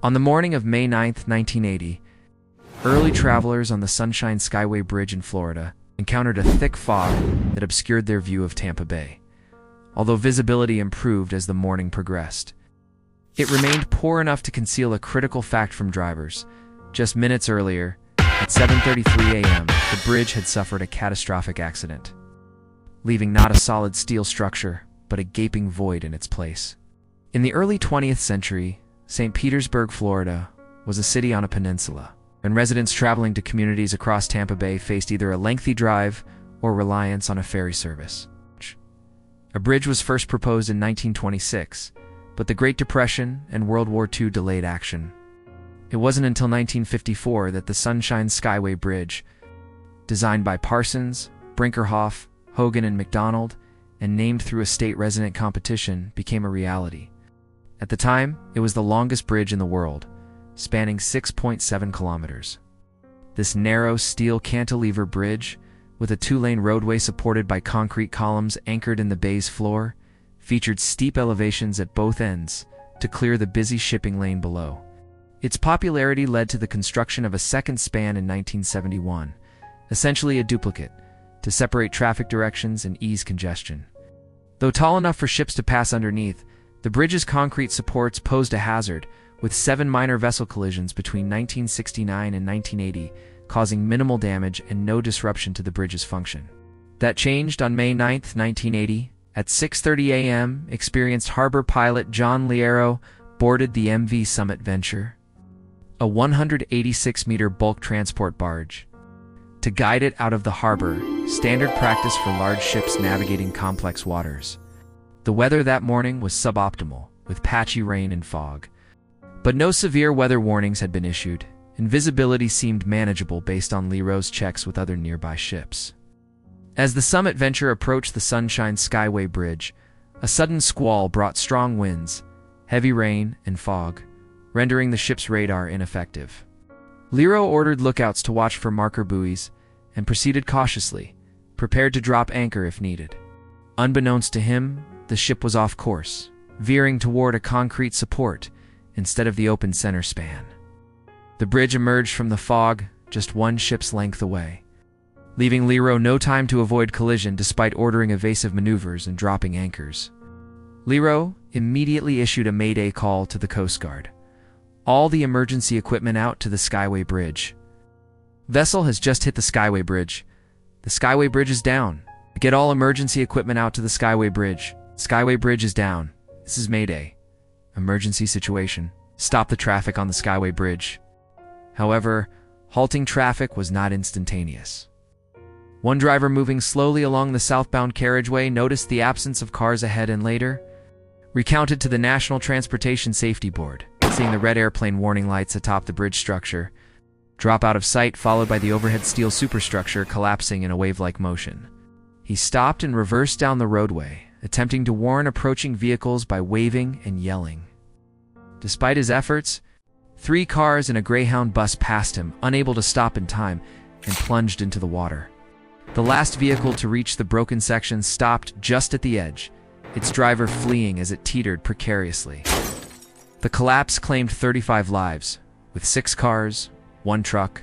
On the morning of May 9, 1980, early travelers on the Sunshine Skyway Bridge in Florida encountered a thick fog that obscured their view of Tampa Bay, although visibility improved as the morning progressed. It remained poor enough to conceal a critical fact from drivers. Just minutes earlier, at 7:33 a.m., the bridge had suffered a catastrophic accident, leaving not a solid steel structure, but a gaping void in its place. In the early 20th century, St. Petersburg, Florida, was a city on a peninsula, and residents traveling to communities across Tampa Bay faced either a lengthy drive or reliance on a ferry service. A bridge was first proposed in 1926, but the Great Depression and World War II delayed action. It wasn't until 1954 that the Sunshine Skyway Bridge, designed by Parsons, Brinkerhoff, Hogan, and McDonald, and named through a state resident competition, became a reality. At the time, it was the longest bridge in the world, spanning 6.7 kilometers. This narrow steel cantilever bridge, with a two-lane roadway supported by concrete columns anchored in the bay's floor, featured steep elevations at both ends to clear the busy shipping lane below. Its popularity led to the construction of a second span in 1971, essentially a duplicate, to separate traffic directions and ease congestion. Though tall enough for ships to pass underneath, the bridge's concrete supports posed a hazard, with 7 minor vessel collisions between 1969 and 1980, causing minimal damage and no disruption to the bridge's function. That changed on May 9, 1980. At 6:30 a.m., experienced harbor pilot John Liero boarded the MV Summit Venture, a 186-meter bulk transport barge, to guide it out of the harbor, standard practice for large ships navigating complex waters. The weather that morning was suboptimal, with patchy rain and fog. But no severe weather warnings had been issued, and visibility seemed manageable based on Liero's checks with other nearby ships. As the Summit Venture approached the Sunshine Skyway Bridge, a sudden squall brought strong winds, heavy rain, and fog, rendering the ship's radar ineffective. Liero ordered lookouts to watch for marker buoys and proceeded cautiously, prepared to drop anchor if needed. Unbeknownst to him, the ship was off course, veering toward a concrete support instead of the open center span. The bridge emerged from the fog just one ship's length away, leaving Liero no time to avoid collision despite ordering evasive maneuvers and dropping anchors. Liero immediately issued a mayday call to the Coast Guard. All the emergency equipment out to the Skyway Bridge. Vessel has just hit the Skyway Bridge. The Skyway Bridge is down. Get all emergency equipment out to the Skyway Bridge. Skyway Bridge is down. This is mayday. Emergency situation. Stop the traffic on the Skyway Bridge. However, halting traffic was not instantaneous. One driver moving slowly along the southbound carriageway noticed the absence of cars ahead and later recounted to the National Transportation Safety Board, seeing the red airplane warning lights atop the bridge structure drop out of sight, followed by the overhead steel superstructure collapsing in a wave-like motion. He stopped and reversed down the roadway, attempting to warn approaching vehicles by waving and yelling. Despite his efforts, 3 cars and a Greyhound bus passed him, unable to stop in time, and plunged into the water. The last vehicle to reach the broken section stopped just at the edge, its driver fleeing as it teetered precariously. The collapse claimed 35 lives, with 6 cars, 1 truck,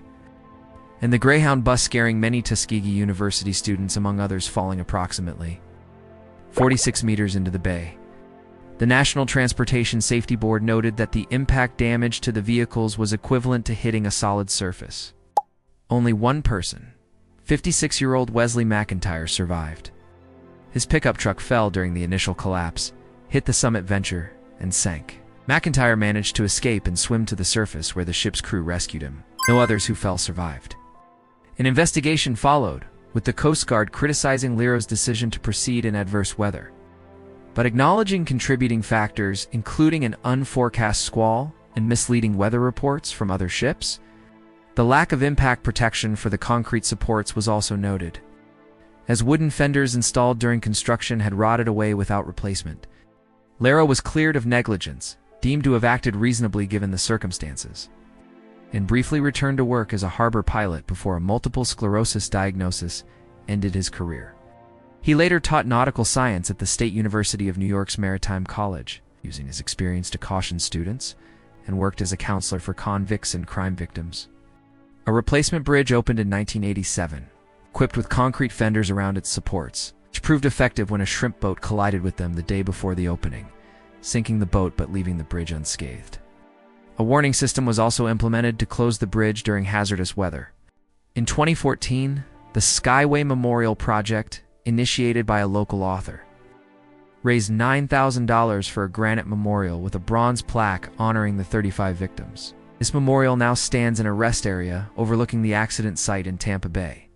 and the Greyhound bus scaring many Tuskegee University students, among others, falling approximately 46 meters into the bay. The National Transportation Safety Board noted that the impact damage to the vehicles was equivalent to hitting a solid surface. Only one person, 56-year-old Wesley McIntyre, survived. His pickup truck fell during the initial collapse, hit the Summit Venture, and sank. McIntyre managed to escape and swim to the surface, where the ship's crew rescued him. No others who fell survived. An investigation followed, with the Coast Guard criticizing Liero's decision to proceed in adverse weather, but acknowledging contributing factors, including an unforecast squall and misleading weather reports from other ships. The lack of impact protection for the concrete supports was also noted, as wooden fenders installed during construction had rotted away without replacement. Liero was cleared of negligence, deemed to have acted reasonably given the circumstances, and briefly returned to work as a harbor pilot before a multiple sclerosis diagnosis ended his career. He later taught nautical science at the State University of New York's Maritime College, using his experience to caution students and worked as a counselor for convicts and crime victims. A replacement bridge opened in 1987, equipped with concrete fenders around its supports, which proved effective when a shrimp boat collided with them the day before the opening, sinking the boat but leaving the bridge unscathed. A warning system was also implemented to close the bridge during hazardous weather. In 2014, the Skyway Memorial Project, initiated by a local author, raised $9,000 for a granite memorial with a bronze plaque honoring the 35 victims. This memorial now stands in a rest area overlooking the accident site in Tampa Bay.